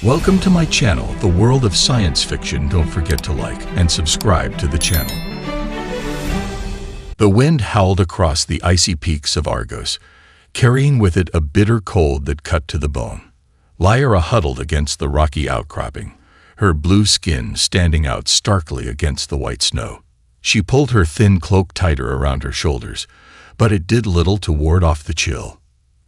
Welcome to my channel, The World of Science Fiction. Don't forget to like and subscribe to the channel. The wind howled across the icy peaks of Argos, carrying with it a bitter cold that cut to the bone. Lyra huddled against the rocky outcropping, her blue skin standing out starkly against the white snow. She pulled her thin cloak tighter around her shoulders, but it did little to ward off the chill.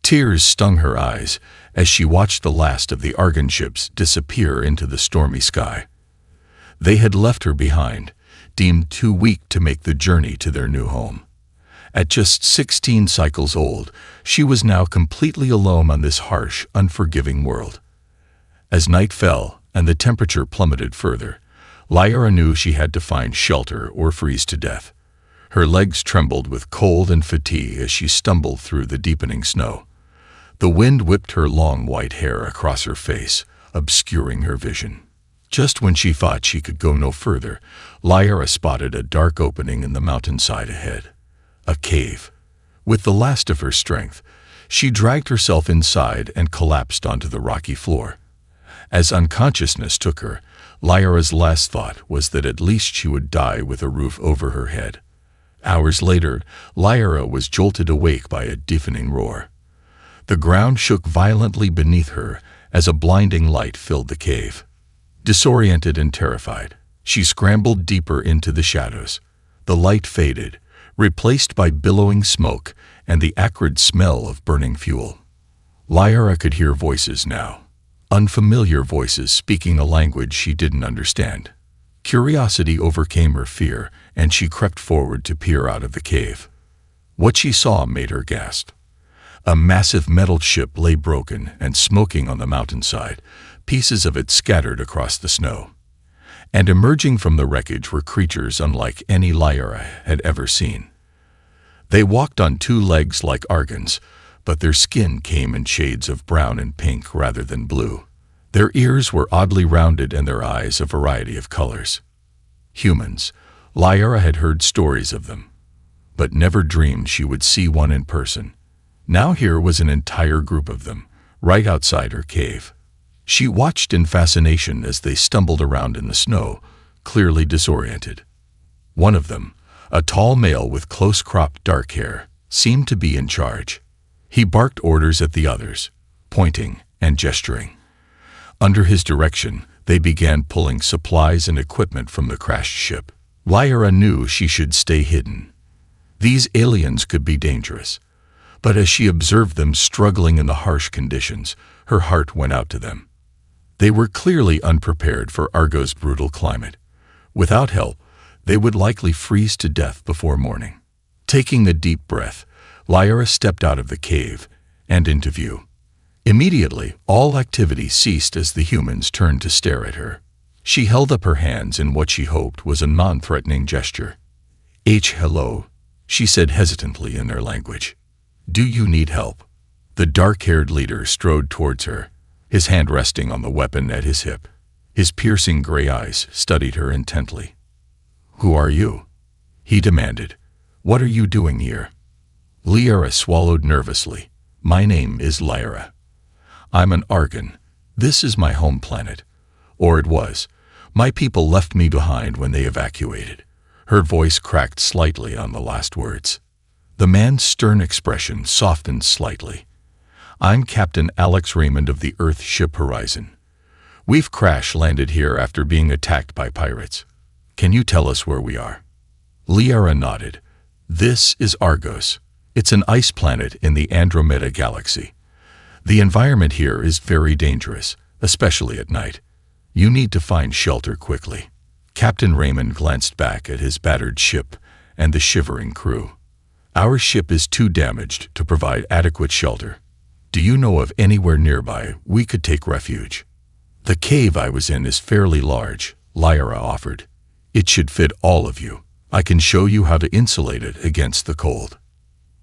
Tears stung her eyes as she watched the last of the Argon ships disappear into the stormy sky. They had left her behind, deemed too weak to make the journey to their new home. At just 16 cycles old, she was now completely alone on this harsh, unforgiving world. As night fell and the temperature plummeted further, Lyra knew she had to find shelter or freeze to death. Her legs trembled with cold and fatigue as she stumbled through the deepening snow. The wind whipped her long white hair across her face, obscuring her vision. Just when she thought she could go no further, Lyra spotted a dark opening in the mountainside ahead. A cave. With the last of her strength, she dragged herself inside and collapsed onto the rocky floor. As unconsciousness took her, Lyra's last thought was that at least she would die with a roof over her head. Hours later, Lyra was jolted awake by a deafening roar. The ground shook violently beneath her as a blinding light filled the cave. Disoriented and terrified, she scrambled deeper into the shadows. The light faded, replaced by billowing smoke and the acrid smell of burning fuel. Lyra could hear voices now, unfamiliar voices speaking a language she didn't understand. Curiosity overcame her fear, and she crept forward to peer out of the cave. What she saw made her gasp. A massive metal ship lay broken and smoking on the mountainside, pieces of it scattered across the snow. And emerging from the wreckage were creatures unlike any Lyra had ever seen. They walked on two legs like Argons, but their skin came in shades of brown and pink rather than blue. Their ears were oddly rounded and their eyes a variety of colors. Humans. Lyra had heard stories of them, but never dreamed she would see one in person. Now here was an entire group of them, right outside her cave. She watched in fascination as they stumbled around in the snow, clearly disoriented. One of them, a tall male with close-cropped dark hair, seemed to be in charge. He barked orders at the others, pointing and gesturing. Under his direction, they began pulling supplies and equipment from the crashed ship. Lyra knew she should stay hidden. These aliens could be dangerous, but as she observed them struggling in the harsh conditions, her heart went out to them. They were clearly unprepared for Argo's brutal climate. Without help, they would likely freeze to death before morning. Taking a deep breath, Lyra stepped out of the cave and into view. Immediately, all activity ceased as the humans turned to stare at her. She held up her hands in what she hoped was a non-threatening gesture. Hello, she said hesitantly in their language. Do you need help? The dark-haired leader strode towards her, his hand resting on the weapon at his hip. His piercing gray eyes studied her intently. Who are you? He demanded. What are you doing here? Lyra swallowed nervously. My name is Lyra. I'm an Argon. This is my home planet. Or it was. My people left me behind when they evacuated. Her voice cracked slightly on the last words. The man's stern expression softened slightly. I'm Captain Alex Raymond of the Earth ship Horizon. We've crash-landed here after being attacked by pirates. Can you tell us where we are? Lyra nodded. This is Argos. It's an ice planet in the Andromeda galaxy. The environment here is very dangerous, especially at night. You need to find shelter quickly. Captain Raymond glanced back at his battered ship and the shivering crew. Our ship is too damaged to provide adequate shelter. Do you know of anywhere nearby we could take refuge? The cave I was in is fairly large, Lyra offered. It should fit all of you. I can show you how to insulate it against the cold.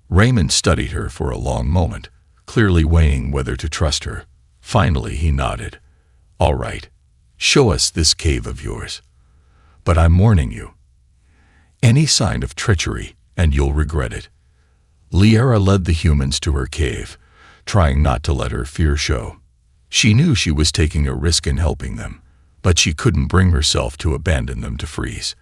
Raymond studied her for a long moment, clearly weighing whether to trust her. Finally, he nodded. All right, show us this cave of yours. But I'm warning you. Any sign of treachery, and you'll regret it. Lyra led the humans to her cave, trying not to let her fear show. She knew she was taking a risk in helping them, but she couldn't bring herself to abandon them to freeze.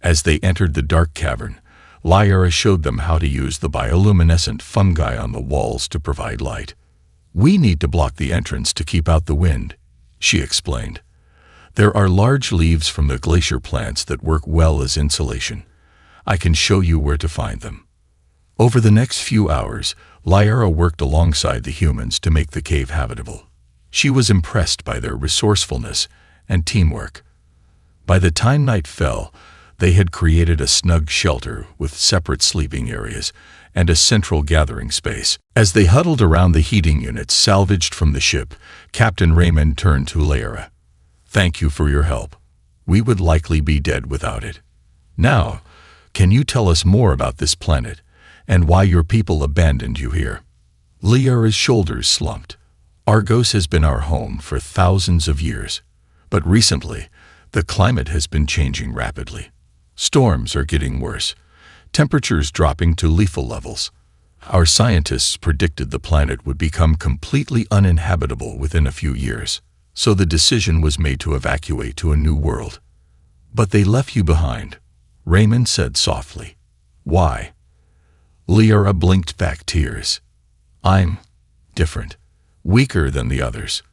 As they entered the dark cavern, Lyra showed them how to use the bioluminescent fungi on the walls to provide light. "We need to block the entrance to keep out the wind," she explained. "There are large leaves from the glacier plants that work well as insulation. I can show you where to find them." Over the next few hours, Lyra worked alongside the humans to make the cave habitable. She was impressed by their resourcefulness and teamwork. By the time night fell, they had created a snug shelter with separate sleeping areas and a central gathering space. As they huddled around the heating units salvaged from the ship, Captain Raymond turned to Lyra. "Thank you for your help. We would likely be dead without it. Now, can you tell us more about this planet and why your people abandoned you here?" Lyra's shoulders slumped. "Argos has been our home for thousands of years, but recently, the climate has been changing rapidly. Storms are getting worse, temperatures dropping to lethal levels. Our scientists predicted the planet would become completely uninhabitable within a few years, so the decision was made to evacuate to a new world. But they left you behind," Raymond said softly. "Why?" Lyra blinked back tears. "I'm different, weaker than the others.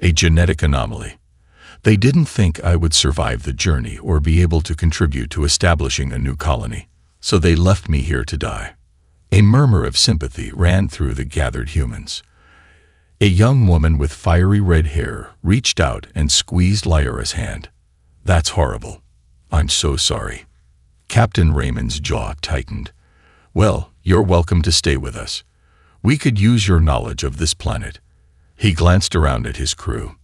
A genetic anomaly. They didn't think I would survive the journey or be able to contribute to establishing a new colony, so they left me here to die." A murmur of sympathy ran through the gathered humans. A young woman with fiery red hair reached out and squeezed Lyra's hand. "That's horrible. I'm so sorry." Captain Raymond's jaw tightened. "Well, you're welcome to stay with us. We could use your knowledge of this planet." He glanced around at his crew.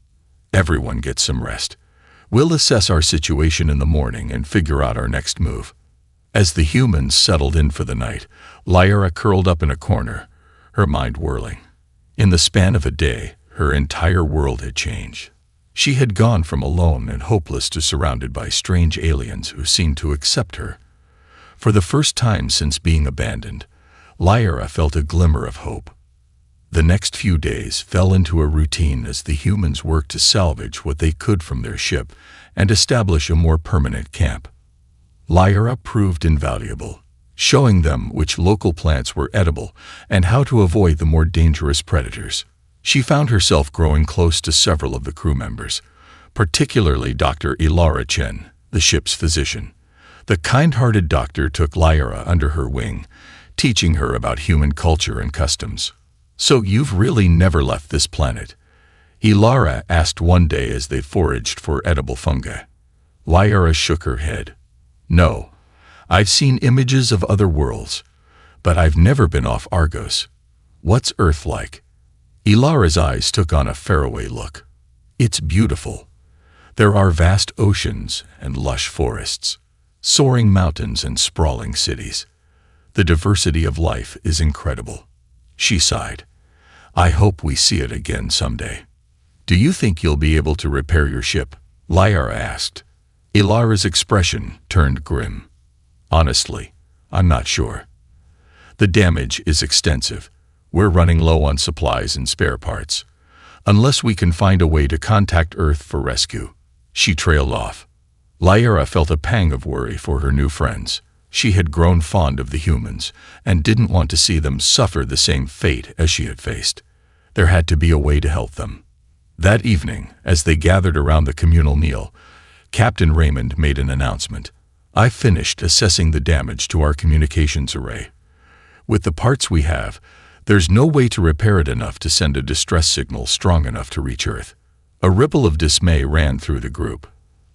"Everyone gets some rest. We'll assess our situation in the morning and figure out our next move." As the humans settled in for the night, Lyra curled up in a corner, her mind whirling. In the span of a day, her entire world had changed. She had gone from alone and hopeless to surrounded by strange aliens who seemed to accept her. For the first time since being abandoned, Lyra felt a glimmer of hope. The next few days fell into a routine as the humans worked to salvage what they could from their ship and establish a more permanent camp. Lyra proved invaluable, showing them which local plants were edible and how to avoid the more dangerous predators. She found herself growing close to several of the crew members, particularly Dr. Ilara Chen, the ship's physician. The kind-hearted doctor took Lyra under her wing, teaching her about human culture and customs. "So you've really never left this planet?" Ilara asked one day as they foraged for edible fungi. Lyra shook her head. "No, I've seen images of other worlds, but I've never been off Argos. What's Earth like?" Ilara's eyes took on a faraway look. "It's beautiful. There are vast oceans and lush forests, soaring mountains and sprawling cities. The diversity of life is incredible." She sighed. "I hope we see it again someday." "Do you think you'll be able to repair your ship?" Lyra asked. Ilara's expression turned grim. "Honestly, I'm not sure. The damage is extensive. We're running low on supplies and spare parts. Unless we can find a way to contact Earth for rescue." She trailed off. Lyra felt a pang of worry for her new friends. She had grown fond of the humans and didn't want to see them suffer the same fate as she had faced. There had to be a way to help them. That evening, as they gathered around the communal meal, Captain Raymond made an announcement. "I finished assessing the damage to our communications array. With the parts we have, there's no way to repair it enough to send a distress signal strong enough to reach Earth." A ripple of dismay ran through the group.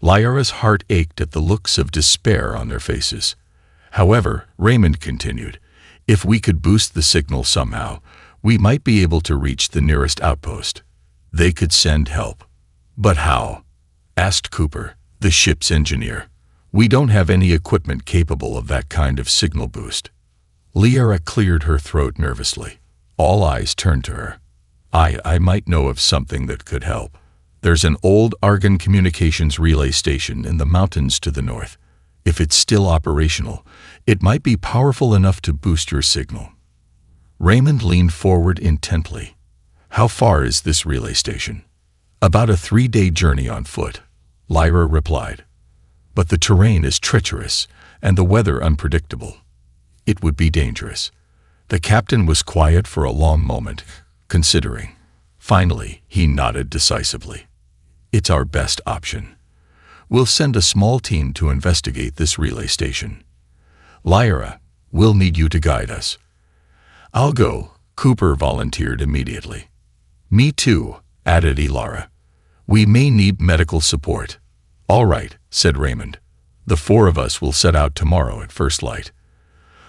Lyra's heart ached at the looks of despair on their faces. However, Raymond continued, "If we could boost the signal somehow, we might be able to reach the nearest outpost. They could send help." "But how?" asked Cooper, the ship's engineer. "We don't have any equipment capable of that kind of signal boost." Lyra cleared her throat nervously. All eyes turned to her. I might know of something that could help. There's an old Argon communications relay station in the mountains to the north. If it's still operational, it might be powerful enough to boost your signal." Raymond leaned forward intently. How far is this relay station? About a 3-day journey on foot, Lyra replied. But the terrain is treacherous and the weather unpredictable. It would be dangerous. The captain was quiet for a long moment, considering. Finally, he nodded decisively. It's our best option. We'll send a small team to investigate this relay station. Lyra, we'll need you to guide us. I'll go, Cooper volunteered immediately. Me too, added Ilara. We may need medical support. All right, said Raymond. The 4 of us will set out tomorrow at first light.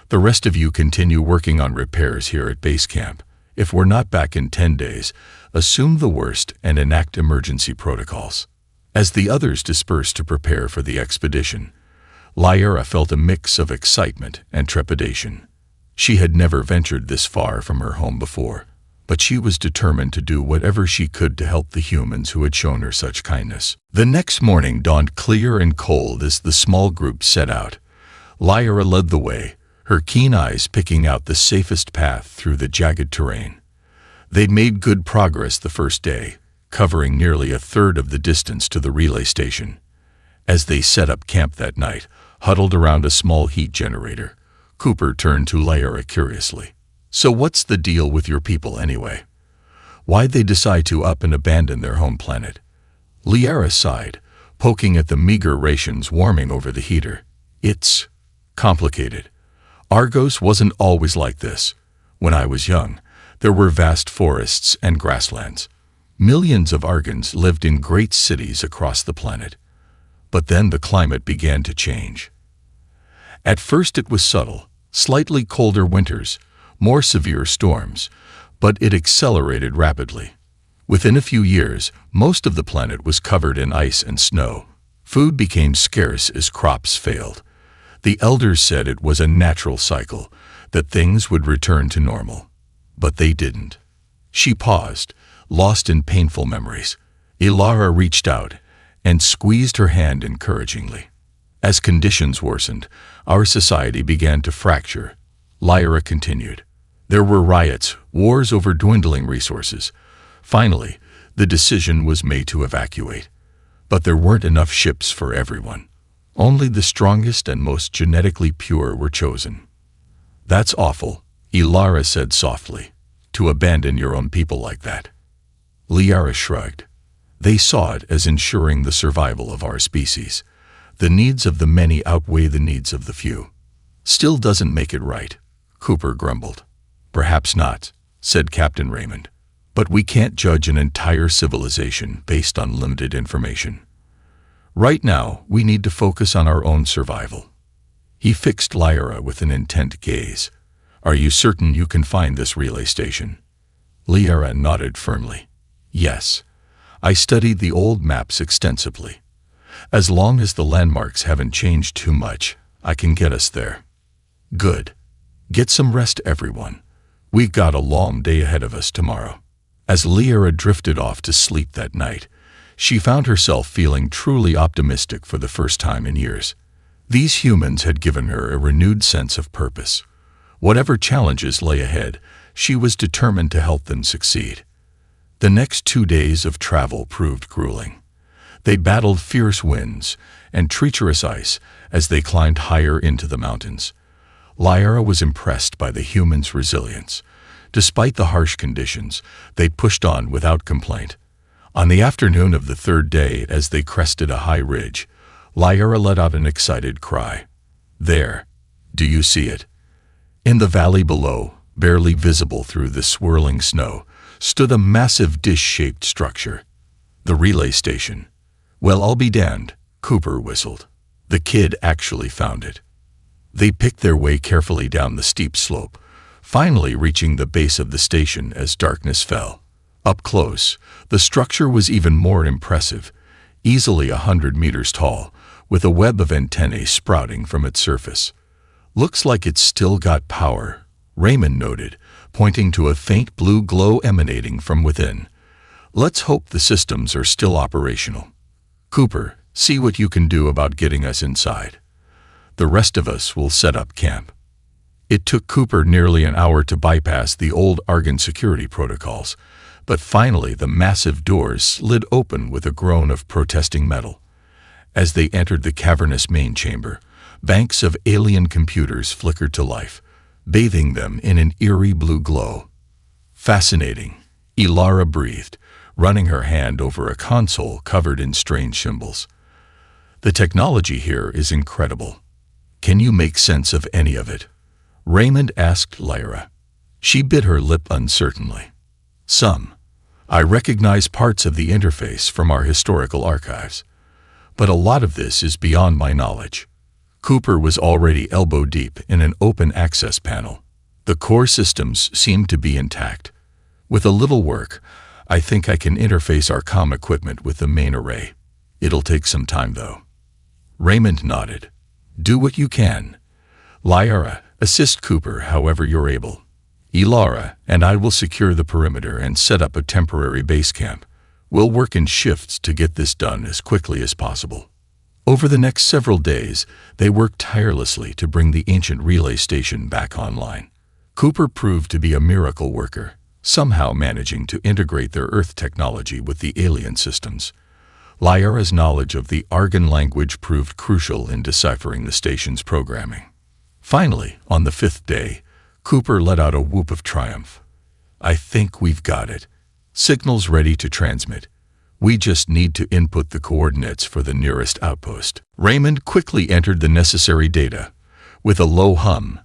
The rest of you continue working on repairs here at base camp. If we're not back in 10 days, assume the worst and enact emergency protocols. As the others dispersed to prepare for the expedition, Lyra felt a mix of excitement and trepidation. She had never ventured this far from her home before, but she was determined to do whatever she could to help the humans who had shown her such kindness. The next morning dawned clear and cold as the small group set out. Lyra led the way, her keen eyes picking out the safest path through the jagged terrain. They'd made good progress the first day, covering nearly a third of the distance to the relay station. As they set up camp that night, huddled around a small heat generator, Cooper turned to Lyra curiously. So what's the deal with your people anyway? Why'd they decide to up and abandon their home planet? Lyra sighed, poking at the meager rations warming over the heater. It's complicated. Argos wasn't always like this. When I was young, there were vast forests and grasslands. Millions of Argons lived in great cities across the planet. But then the climate began to change. At first it was subtle, slightly colder winters, more severe storms, but it accelerated rapidly. Within a few years, most of the planet was covered in ice and snow. Food became scarce as crops failed. The elders said it was a natural cycle, that things would return to normal. But they didn't. She paused, lost in painful memories. Ilara reached out and squeezed her hand encouragingly. As conditions worsened, our society began to fracture. Lyra continued. There were riots, wars over dwindling resources. Finally, the decision was made to evacuate. But there weren't enough ships for everyone. Only the strongest and most genetically pure were chosen. That's awful, Ilara said softly, to abandon your own people like that. Lyra shrugged. They saw it as ensuring the survival of our species. The needs of the many outweigh the needs of the few. Still doesn't make it right, Cooper grumbled. Perhaps not, said Captain Raymond. But we can't judge an entire civilization based on limited information. Right now, we need to focus on our own survival. He fixed Lyra with an intent gaze. Are you certain you can find this relay station? Lyra nodded firmly. Yes. I studied the old maps extensively. As long as the landmarks haven't changed too much, I can get us there. Good. Get some rest, everyone. We've got a long day ahead of us tomorrow. As Lyra drifted off to sleep that night, she found herself feeling truly optimistic for the first time in years. These humans had given her a renewed sense of purpose. Whatever challenges lay ahead, she was determined to help them succeed. The next 2 days of travel proved grueling. They battled fierce winds and treacherous ice as they climbed higher into the mountains. Lyra was impressed by the humans' resilience. Despite the harsh conditions, they pushed on without complaint. On the afternoon of the 3rd day, as they crested a high ridge, Lyra let out an excited cry. There, do you see it? In the valley below, barely visible through the swirling snow, stood a massive dish-shaped structure. The relay station. Well, I'll be damned, Cooper whistled. The kid actually found it. They picked their way carefully down the steep slope, finally reaching the base of the station as darkness fell. Up close, the structure was even more impressive, easily 100 meters tall, with a web of antennae sprouting from its surface. Looks like it's still got power, Raymond noted, pointing to a faint blue glow emanating from within. Let's hope the systems are still operational. Cooper, see what you can do about getting us inside. The rest of us will set up camp. It took Cooper nearly an hour to bypass the old Argon security protocols, But finally the massive doors slid open with a groan of protesting metal. As they entered the cavernous main chamber, banks of alien computers flickered to life, bathing them in an eerie blue glow. Fascinating, Ilara breathed, running her hand over a console covered in strange symbols. The technology here is incredible. Can you make sense of any of it? Raymond asked Lyra. She bit her lip uncertainly. Some. I recognize parts of the interface from our historical archives. But a lot of this is beyond my knowledge. Cooper was already elbow-deep in an open access panel. The core systems seemed to be intact. With a little work, I think I can interface our comm equipment with the main array. It'll take some time, though. Raymond nodded. Do what you can. Lyra, assist Cooper however you're able. Ilara and I will secure the perimeter and set up a temporary base camp. We'll work in shifts to get this done as quickly as possible. Over the next several days, they worked tirelessly to bring the ancient relay station back online. Cooper proved to be a miracle worker, somehow managing to integrate their Earth technology with the alien systems. Lyra's knowledge of the Argon language proved crucial in deciphering the station's programming. Finally, on the 5th day, Cooper let out a whoop of triumph. I think we've got it. Signals ready to transmit. We just need to input the coordinates for the nearest outpost. Raymond quickly entered the necessary data. With a low hum,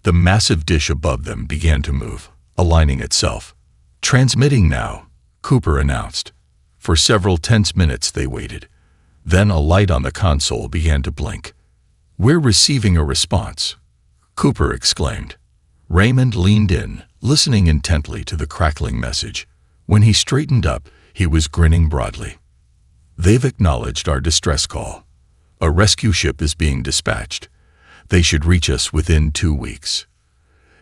the massive dish above them began to move, aligning itself. Transmitting now, Cooper announced. For several tense minutes they waited. Then a light on the console began to blink. We're receiving a response, Cooper exclaimed. Raymond leaned in, listening intently to the crackling message. When he straightened up, he was grinning broadly. They've acknowledged our distress call. A rescue ship is being dispatched. They should reach us within 2 weeks.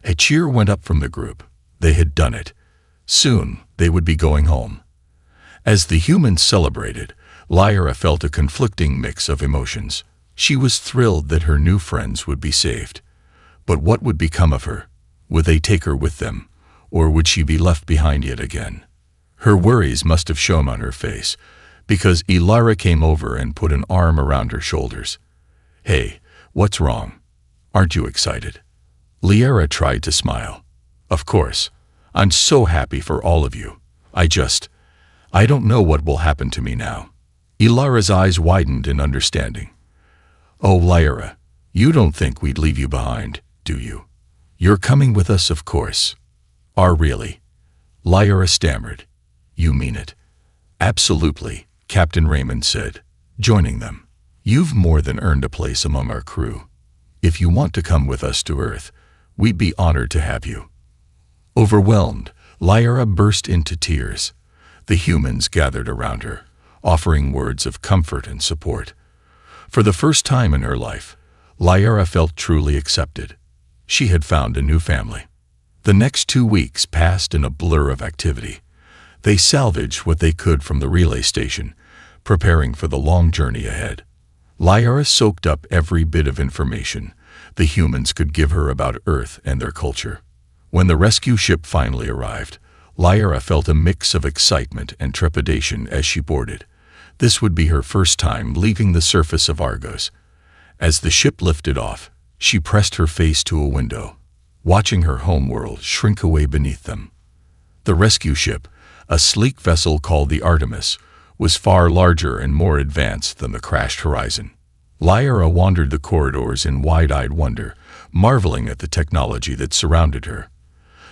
A cheer went up from the group. They had done it. Soon they would be going home. As the humans celebrated, Lyra felt a conflicting mix of emotions. She was thrilled that her new friends would be saved. But what would become of her? Would they take her with them, or would she be left behind yet again? Her worries must have shown on her face, because Ilara came over and put an arm around her shoulders. Hey, what's wrong? Aren't you excited? Lyra tried to smile. Of course. I'm so happy for all of you. I don't know what will happen to me now. Ilara's eyes widened in understanding. Oh, Lyra, you don't think we'd leave you behind, do you? You're coming with us, of course. Really? Lyra stammered. You mean it? Absolutely, Captain Raymond said, joining them. You've more than earned a place among our crew. If you want to come with us to Earth, we'd be honored to have you. Overwhelmed, Lyra burst into tears. The humans gathered around her, offering words of comfort and support. For the first time in her life, Lyra felt truly accepted. She had found a new family. The next 2 weeks passed in a blur of activity. They salvaged what they could from the relay station, preparing for the long journey ahead. Lyra soaked up every bit of information the humans could give her about Earth and their culture. When the rescue ship finally arrived, Lyra felt a mix of excitement and trepidation as she boarded. This would be her first time leaving the surface of Argos. As the ship lifted off, she pressed her face to a window, watching her homeworld shrink away beneath them. The rescue ship, a sleek vessel called the Artemis, was far larger and more advanced than the crashed Horizon. Lyra wandered the corridors in wide-eyed wonder, marveling at the technology that surrounded her.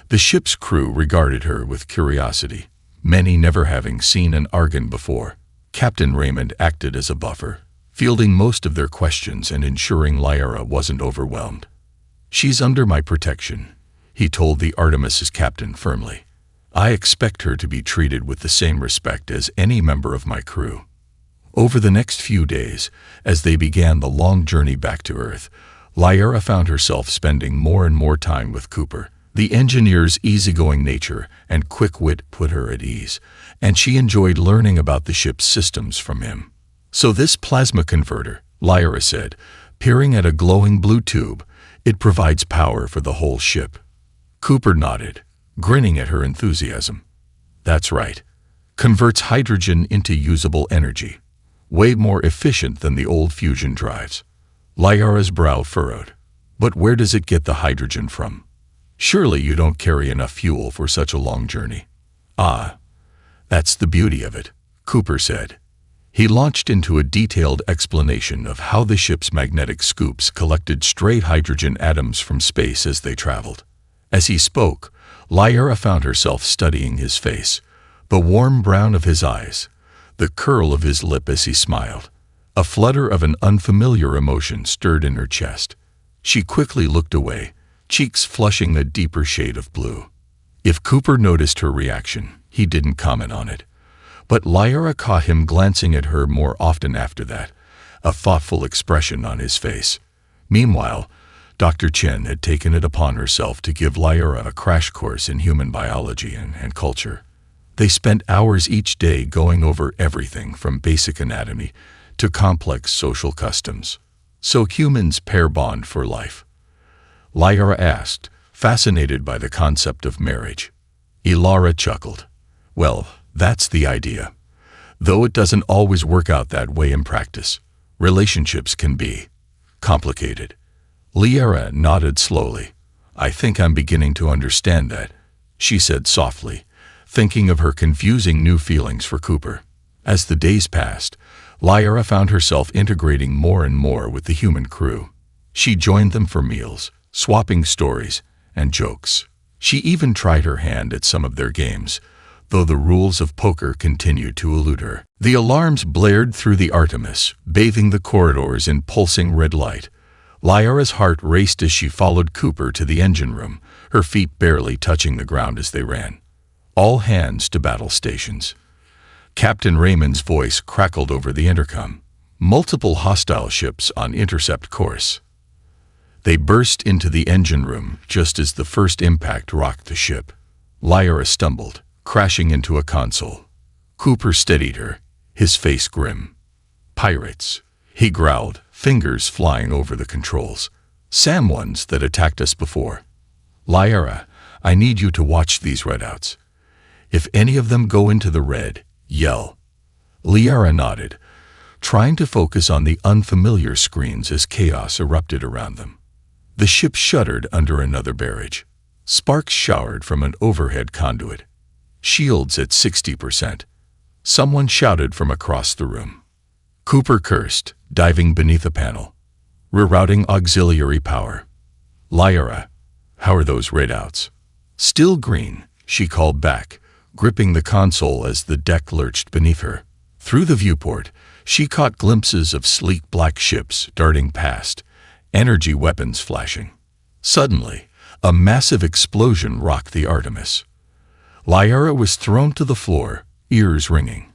The ship's crew regarded her with curiosity, many never having seen an Argon before. Captain Raymond acted as a buffer, fielding most of their questions and ensuring Lyra wasn't overwhelmed. She's under my protection, he told the Artemis's captain firmly. I expect her to be treated with the same respect as any member of my crew. Over the next few days, as they began the long journey back to Earth, Lyra found herself spending more and more time with Cooper. The engineer's easygoing nature and quick wit put her at ease, and she enjoyed learning about the ship's systems from him. So this plasma converter, Lyra said, peering at a glowing blue tube, it provides power for the whole ship. Cooper nodded, grinning at her enthusiasm. That's right. Converts hydrogen into usable energy. Way more efficient than the old fusion drives. Lyara's brow furrowed. But where does it get the hydrogen from? Surely you don't carry enough fuel for such a long journey. Ah, that's the beauty of it, Cooper said. He launched into a detailed explanation of how the ship's magnetic scoops collected stray hydrogen atoms from space as they traveled. As he spoke, Lyra found herself studying his face, the warm brown of his eyes, the curl of his lip as he smiled. A flutter of an unfamiliar emotion stirred in her chest. She quickly looked away, cheeks flushing a deeper shade of blue. If Cooper noticed her reaction, he didn't comment on it. But Lyra caught him glancing at her more often after that, a thoughtful expression on his face. Meanwhile, Dr. Chen had taken it upon herself to give Lyra a crash course in human biology and culture. They spent hours each day going over everything from basic anatomy to complex social customs. So humans pair bond for life? Lyra asked, fascinated by the concept of marriage. Ilara chuckled. Well, that's the idea. Though it doesn't always work out that way in practice. Relationships can be complicated. Lyra nodded slowly. I think I'm beginning to understand that, she said softly, thinking of her confusing new feelings for Cooper. As the days passed, Lyra found herself integrating more and more with the human crew. She joined them for meals, swapping stories and jokes. She even tried her hand at some of their games, though the rules of poker continued to elude her. The alarms blared through the Artemis, bathing the corridors in pulsing red light. Lyra's heart raced as she followed Cooper to the engine room, her feet barely touching the ground as they ran. All hands to battle stations. Captain Raymond's voice crackled over the intercom. Multiple hostile ships on intercept course. They burst into the engine room just as the first impact rocked the ship. Lyra stumbled, crashing into a console. Cooper steadied her, his face grim. Pirates, he growled, fingers flying over the controls. Sam ones that attacked us before. Lyra, I need you to watch these readouts. If any of them go into the red, yell. Lyra nodded, trying to focus on the unfamiliar screens as chaos erupted around them. The ship shuddered under another barrage. Sparks showered from an overhead conduit. Shields at 60%. Someone shouted from across the room. Cooper cursed, diving beneath a panel. Rerouting auxiliary power. Lyra, how are those readouts? Still green, she called back, gripping the console as the deck lurched beneath her. Through the viewport, she caught glimpses of sleek black ships darting past, energy weapons flashing. Suddenly, a massive explosion rocked the Artemis. Lyra was thrown to the floor, ears ringing.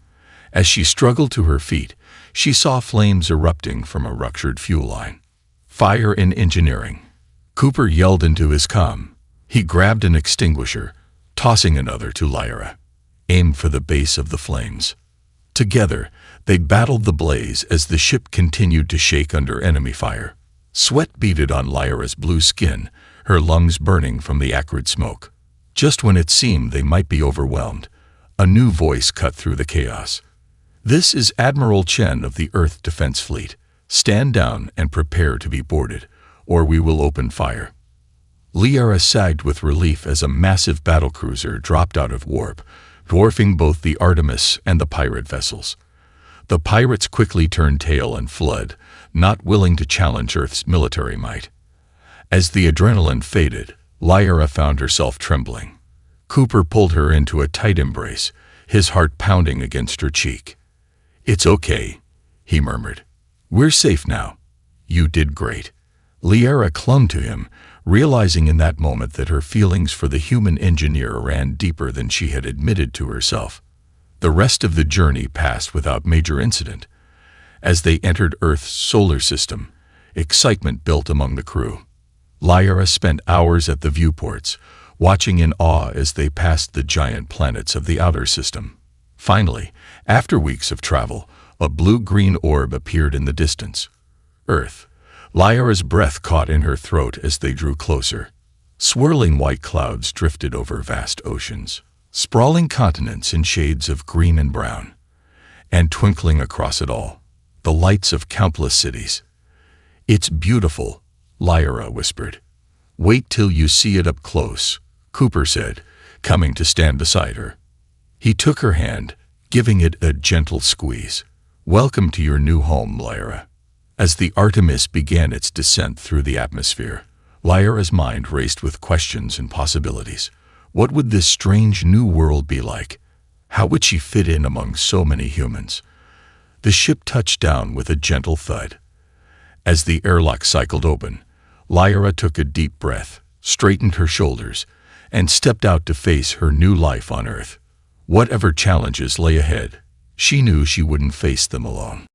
As she struggled to her feet, she saw flames erupting from a ruptured fuel line. Fire in engineering. Cooper yelled into his comm. He grabbed an extinguisher, tossing another to Lyra. Aim for the base of the flames. Together, they battled the blaze as the ship continued to shake under enemy fire. Sweat beaded on Lyra's blue skin, her lungs burning from the acrid smoke. Just when it seemed they might be overwhelmed, a new voice cut through the chaos. This is Admiral Chen of the Earth Defense Fleet. Stand down and prepare to be boarded, or we will open fire. Lyra sagged with relief as a massive battlecruiser dropped out of warp, dwarfing both the Artemis and the pirate vessels. The pirates quickly turned tail and fled, not willing to challenge Earth's military might. As the adrenaline faded, Lyra found herself trembling. Cooper pulled her into a tight embrace, his heart pounding against her cheek. It's okay, he murmured. We're safe now. You did great. Lyra clung to him, realizing in that moment that her feelings for the human engineer ran deeper than she had admitted to herself. The rest of the journey passed without major incident. As they entered Earth's solar system, excitement built among the crew. Lyra spent hours at the viewports, watching in awe as they passed the giant planets of the outer system. Finally, after weeks of travel, a blue-green orb appeared in the distance. Earth. Lyra's breath caught in her throat as they drew closer. Swirling white clouds drifted over vast oceans. sprawling continents in shades of green and brown, and twinkling across it all, the lights of countless cities. "It's beautiful," Lyra whispered. "Wait till you see it up close," Cooper said, coming to stand beside her. He took her hand, giving it a gentle squeeze. "Welcome to your new home, Lyra." As the Artemis began its descent through the atmosphere, Lyra's mind raced with questions and possibilities. What would this strange new world be like? How would she fit in among so many humans? The ship touched down with a gentle thud. As the airlock cycled open, Lyra took a deep breath, straightened her shoulders, and stepped out to face her new life on Earth. Whatever challenges lay ahead, she knew she wouldn't face them alone.